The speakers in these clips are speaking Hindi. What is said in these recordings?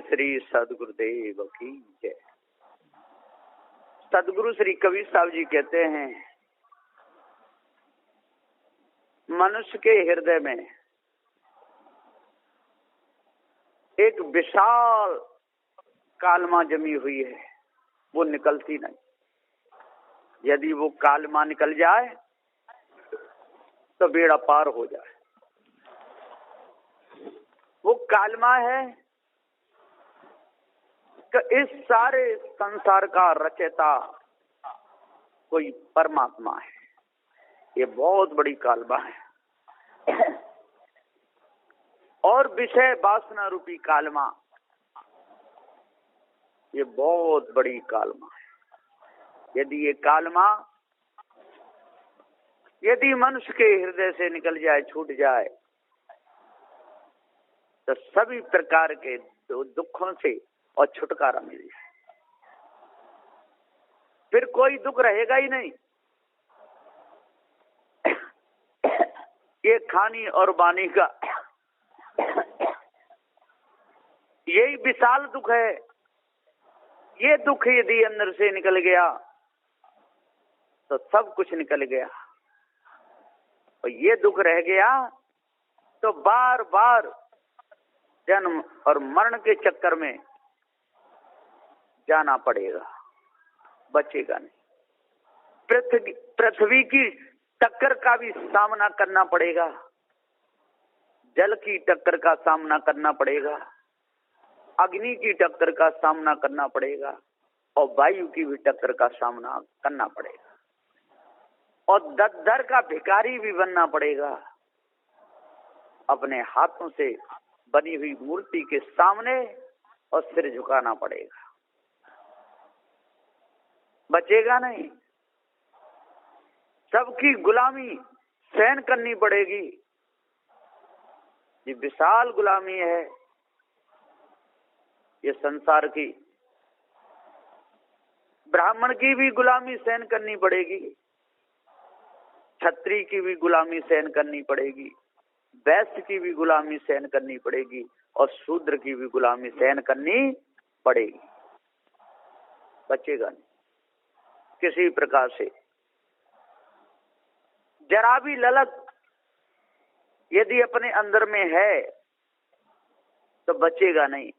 श्री सदगुरुदेव की जय। सदगुरु श्री कबीर साहब जी कहते हैं, मनुष्य के हृदय में एक विशाल कालमा जमी हुई है, वो निकलती नहीं। यदि वो कालमा निकल जाए तो बेड़ा पार हो जाए। वो कालमा है कि इस सारे संसार का रचयिता कोई परमात्मा है। ये बहुत बड़ी कालमा है। और विषय वासना रूपी कालमा, ये बहुत बड़ी कालमा है। यदि ये कालमा यदि मनुष्य के हृदय से निकल जाए, छूट जाए, तो सभी प्रकार के दुखों से और छुटकारा मिल जाए। फिर कोई दुख रहेगा ही नहीं। ये खानी और बानी का यही विशाल दुख है। ये दुख यदि अंदर से निकल गया तो सब कुछ निकल गया, और ये दुख रह गया तो बार बार जन्म और मरण के चक्कर में जाना पड़ेगा, बचेगा नहीं। पृथ्वी की टक्कर का भी सामना करना पड़ेगा, जल की टक्कर का सामना करना पड़ेगा, अग्नि की टक्कर का सामना करना पड़ेगा, और वायु की भी टक्कर का सामना करना पड़ेगा, और दर का भिखारी भी बनना पड़ेगा। अपने हाथों से बनी हुई मूर्ति के सामने और सिर झुकाना पड़ेगा, बचेगा नहीं। सबकी गुलामी सहन करनी पड़ेगी। ये विशाल गुलामी है ये संसार की। ब्राह्मण की भी गुलामी सहन करनी पड़ेगी, क्षत्रिय की भी गुलामी सहन करनी पड़ेगी, वैश्य की भी गुलामी सहन करनी पड़ेगी, और शूद्र की भी गुलामी सहन करनी पड़ेगी। बचेगा नहीं किसी प्रकार से। जरा भी ललक यदि अपने अंदर में है तो बचेगा नहीं।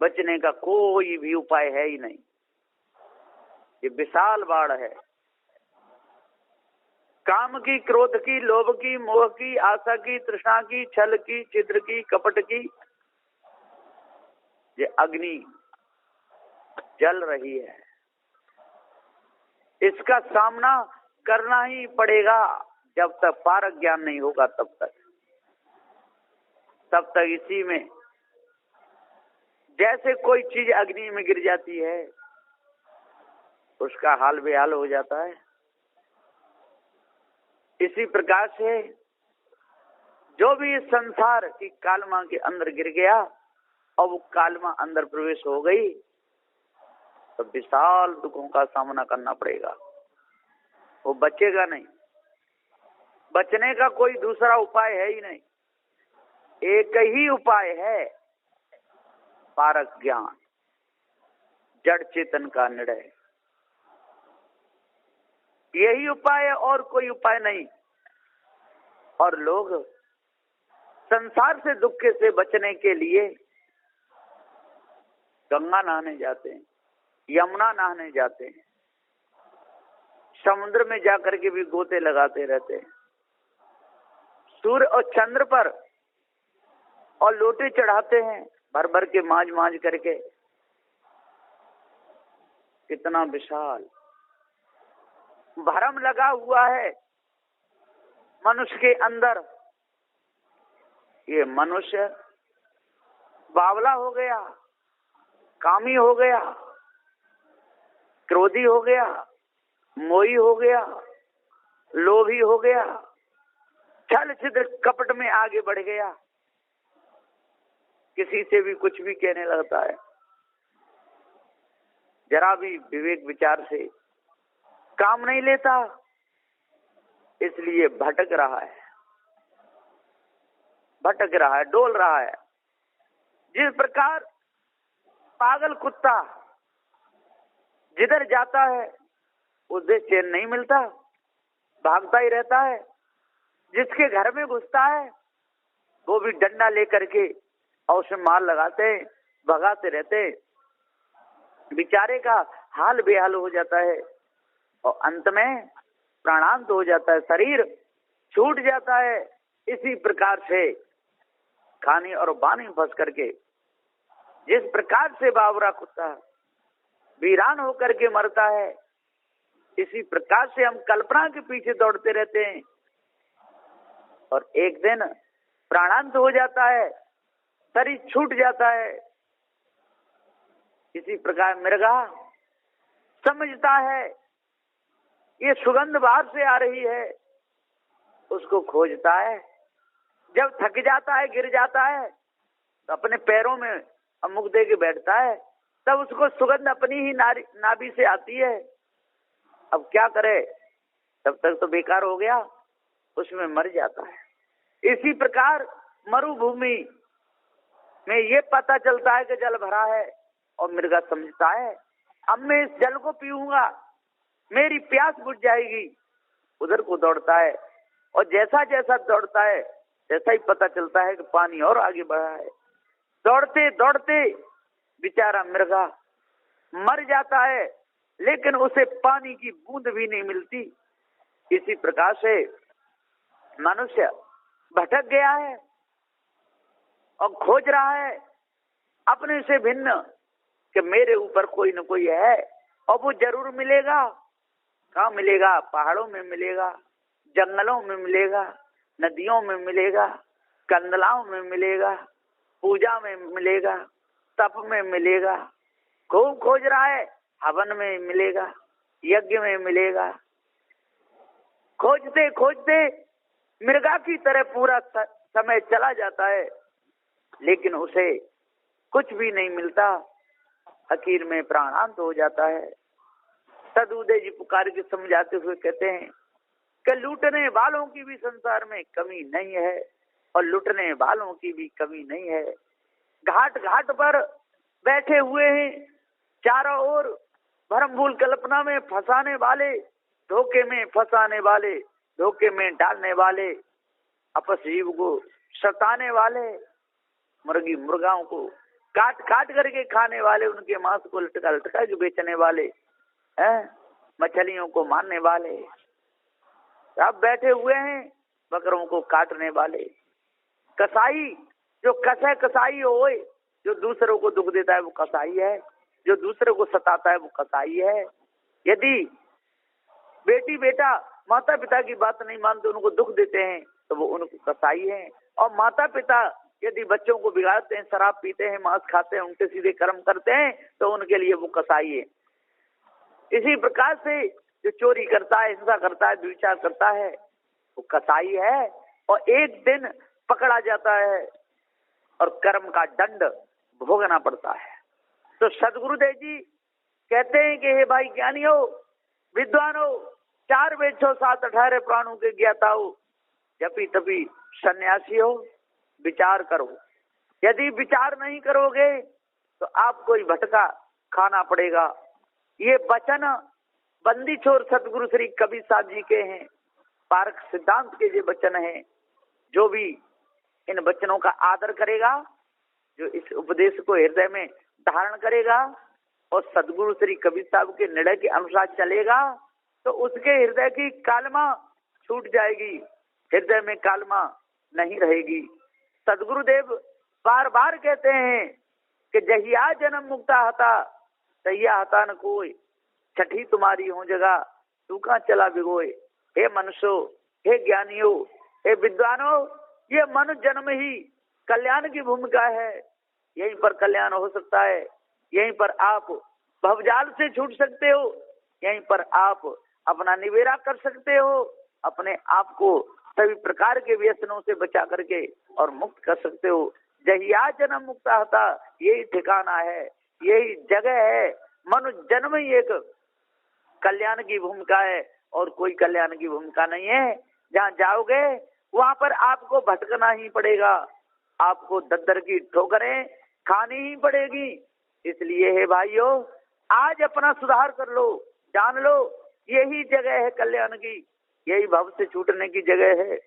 बचने का कोई भी उपाय है ही नहीं। ये विशाल बाढ़ है। काम की, क्रोध की, लोभ की, मोह की, आशा की, तृष्णा की, छल की, छिद्र की, कपट की, ये अग्नि जल रही है। इसका सामना करना ही पड़ेगा। जब तक पारक ज्ञान नहीं होगा तब तक इसी में, जैसे कोई चीज अग्नि में गिर जाती है उसका हाल बेहाल हो जाता है, इसी प्रकार से जो भी इस संसार की कालमा के अंदर गिर गया और वो कालमा अंदर प्रवेश हो गई तो विशाल दुखों का सामना करना पड़ेगा। वो बचेगा नहीं। बचने का कोई दूसरा उपाय है ही नहीं। एक ही उपाय है, पारक ज्ञान, जड़ चेतन का निर्णय। यही उपाय है, और कोई उपाय नहीं। और लोग संसार से दुख से बचने के लिए गंगा नहाने जाते हैं, यमुना नहाने जाते हैं, समुद्र में जाकर के भी गोते लगाते रहते हैं, सूर्य और चंद्र पर और लोटे चढ़ाते हैं भर भर के मांझ करके। कितना विशाल भरम लगा हुआ है मनुष्य के अंदर। ये मनुष्य बावला हो गया, कामी हो गया, क्रोधी हो गया, मोही हो गया, लोभी हो गया, छल छिद्र कपट में आगे बढ़ गया, किसी से भी कुछ भी कहने लगता है, जरा भी विवेक विचार से काम नहीं लेता, इसलिए भटक रहा है, डोल रहा है। जिस प्रकार पागल कुत्ता जिधर जाता है उसे चैन नहीं मिलता, भागता ही रहता है। जिसके घर में घुसता है वो भी डंडा लेकर के और उसे मार लगाते हैं, भगाते रहते हैं। बेचारे का हाल बेहाल हो जाता है और अंत में प्राणांत हो जाता है, शरीर छूट जाता है। इसी प्रकार से खानी और बानी फंस करके जिस प्रकार से बावरा कुत्ता वीरान होकर के मरता है, इसी प्रकार से हम कल्पना के पीछे दौड़ते रहते हैं और एक दिन प्राणांत हो जाता है, शरीर छूट जाता है। इसी प्रकार मृगा समझता है ये सुगंध बाहर से आ रही है, उसको खोजता है। जब थक जाता है, गिर जाता है तो अपने पैरों में मुख दे के बैठता है, तब उसको सुगंध अपनी ही नाभि से आती है। अब क्या करे, तब तक तो बेकार हो गया, उसमें मर जाता है। इसी प्रकार मरुभूमि में ये पता चलता है कि जल भरा है और मृगा समझता है अब मैं इस जल को पीऊंगा, मेरी प्यास बुझ जाएगी। उधर को दौड़ता है और जैसा जैसा दौड़ता है जैसा ही पता चलता है कि पानी और आगे बढ़ा है। दौड़ते दौड़ते बेचारा मृगा मर जाता है, लेकिन उसे पानी की बूंद भी नहीं मिलती। इसी प्रकार से मनुष्य भटक गया है और खोज रहा है अपने से भिन्न कि मेरे ऊपर कोई न कोई है और वो जरूर मिलेगा। कहाँ मिलेगा? पहाड़ों में मिलेगा, जंगलों में मिलेगा, नदियों में मिलेगा, कंदलाओं में मिलेगा, पूजा में मिलेगा, तप में मिलेगा। खूब खोज रहा है, हवन में मिलेगा, यज्ञ में मिलेगा। खोजते खोजते मृगा की तरह पूरा समय चला जाता है, लेकिन उसे कुछ भी नहीं मिलता। आखिर में प्राणांत हो जाता है। सदुदय जी पुकार के समझाते हुए कहते हैं कि लूटने वालों की भी संसार में कमी नहीं है और लूटने वालों की भी कमी नहीं है। घाट घाट पर बैठे हुए हैं, चारों ओर भरम भूल कल्पना में फंसाने वाले, धोखे में फंसाने वाले, धोखे में डालने वाले, आपस जीव को सताने वाले, मुर्गी मुर्गाओं को काट काट करके खाने वाले, उनके मांस को लटका लटका के बेचने वाले हैं, मछलियों को मारने वाले, सब बैठे हुए हैं, बकरों को काटने वाले। कसाई जो कसे कसाई होए, जो दूसरों को दुख देता है वो कसाई है, जो दूसरे को सताता है वो कसाई है। यदि बेटी बेटा माता पिता की बात नहीं मानते, उनको दुख देते हैं तो वो उनको कसाई है। और माता पिता यदि बच्चों को बिगाड़ते हैं, शराब पीते हैं, मांस खाते हैं, उनके सीधे कर्म करते हैं तो उनके लिए वो कसाई है। इसी प्रकार से जो चोरी करता है, हिंसा करता है, द्विचार करता है वो कसाई है और एक दिन पकड़ा जाता है और कर्म का दंड भोगना पड़ता है। तो सदगुरुदेव जी कहते हैं कि हे भाई ज्ञानी हो, विद्वान हो, 4 वेद 6 7 18 प्राणों के ज्ञाता हो, जपी तपी सन्यासी हो, विचार करो। यदि विचार नहीं करोगे तो आपको ही भटका खाना पड़ेगा। ये वचन बंदी छोर सतगुरु श्री कबीर साहब जी के हैं, पारक सिद्धांत के ये वचन हैं। जो भी इन वचनों का आदर करेगा, जो इस उपदेश को हृदय में धारण करेगा और सदगुरु श्री कबीर साहब के निर्णय के अनुसार चलेगा, तो उसके हृदय की कालमा छूट जाएगी, हृदय में कालमा नहीं रहेगी। सदगुरुदेव बार बार कहते हैं कि जहिया जन्म मुक्ता हता तहिया हता न कोई, छठी तुम्हारी हो जगह तू कहाँ चला बिगोए। हे मनुष्यो, हे ज्ञानियों, हे विद्वानों, ये मनुष्य जन्म ही कल्याण की भूमिका है। यहीं पर कल्याण हो सकता है, यहीं पर आप भवजाल से छूट सकते हो, यहीं पर आप अपना निवेरा कर सकते हो, अपने आप को सभी प्रकार के व्यसनों से बचा करके और मुक्त कर सकते हो। जहिया जन्म मुक्ता होता, यही ठिकाना है, यही जगह है। मनुष्य जन्म ही एक कल्याण की भूमिका है और कोई कल्याण की भूमिका नहीं है। जहाँ जाओगे वहां पर आपको भटकना ही पड़ेगा, आपको दद्दर की ठोकरें खानी ही पड़ेगी। इसलिए है भाइयों, आज अपना सुधार कर लो, जान लो यही जगह है कल्याण की, यही भव से छूटने की जगह है,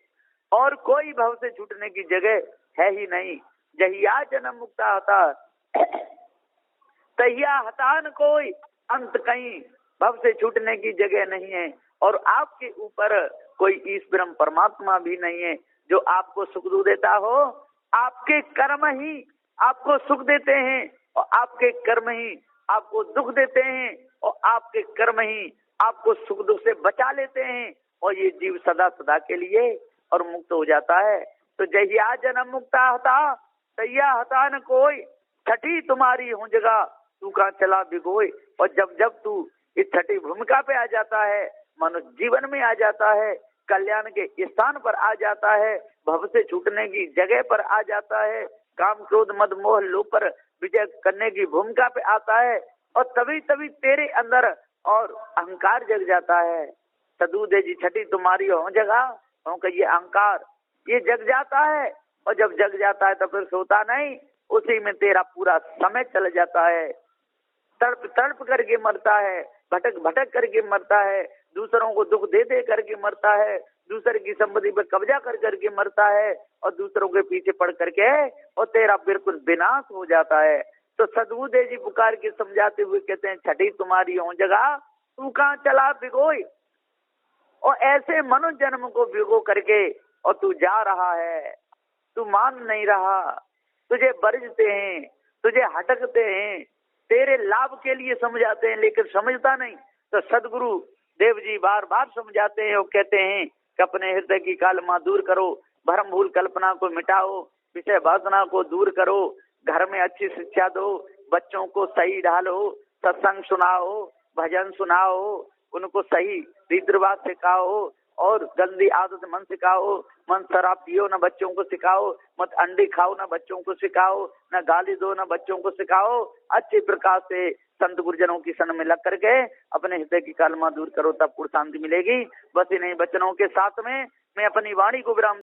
और कोई भव से छूटने की जगह है ही नहीं। जहिया जन्म मुक्ता हता तहिया हतान कोई, अंत कहीं भव से छूटने की जगह नहीं है। और आपके ऊपर कोई ईश्वर परमात्मा भी नहीं है जो आपको सुख दुख देता हो। आपके कर्म ही आपको सुख देते हैं, और आपके कर्म ही आपको दुख देते हैं, और आपके कर्म ही आपको सुख दुख से बचा लेते हैं, और ये जीव सदा सदा के लिए और मुक्त हो जाता है। तो जहिया जन्म मुक्ता हता तहिया हता न कोई, छठी तुम्हारी हो जगह तू कहाँ चला भिगोए। और जब जब तू इस छठी भूमिका पे आ जाता है, मनुष्य जीवन में आ जाता है, कल्याण के स्थान पर आ जाता है, भव से छूटने की जगह पर आ जाता है, काम क्रोध मद मोह लोभ पर विजय करने की भूमिका पे आता है, और तभी तभी तेरे अंदर और अहंकार जग जाता है। सदू दे जी छठी तुम्हारी हो जगह, क्योंकि ये अहंकार ये जग जाता है, और जब जग जाता है तो फिर सोता नहीं, उसी में तेरा पूरा समय चल जाता है। तड़प तड़प करके मरता है, भटक भटक करके मरता है, दूसरों को दुख दे दे करके मरता है, दूसरे की संपत्ति पर कब्जा कर करके मरता है, और दूसरों के पीछे पड़ करके, और तेरा बिल्कुल विनाश हो जाता है। तो सदबुदे जी पुकार के समझाते हुए कहते हैं, छठी तुम्हारी हो जगह तू कहाँ चला भिगोई। और ऐसे मनुष्य जन्म को भिगो करके और तू जा रहा है, तू मान नहीं रहा, तुझे बरजते हैं, तुझे हटकते हैं, तेरे लाभ के लिए समझाते हैं, लेकिन समझता नहीं। तो सदगुरु देव जी बार बार समझाते हैं और कहते हैं कि अपने हृदय की कालमा दूर करो, भ्रम भूल कल्पना को मिटाओ, विषय वासना को दूर करो, घर में अच्छी शिक्षा दो, बच्चों को सही ढालो, सत्संग सुनाओ, भजन सुनाओ, उनको सही रीति रिवाज सिखाओ, और गंदी आदत मन सिखाओ, मन शराब पियो ना बच्चों को सिखाओ, मत अंडे खाओ ना बच्चों को सिखाओ, ना गाली दो ना बच्चों को सिखाओ। अच्छे प्रकार से संत गुरुजनों की सन में लग करके अपने हृदय की कालमा दूर करो, तब पूर्ण शांति मिलेगी। बस इन्हीं वचनों के साथ में मैं अपनी वाणी को विराम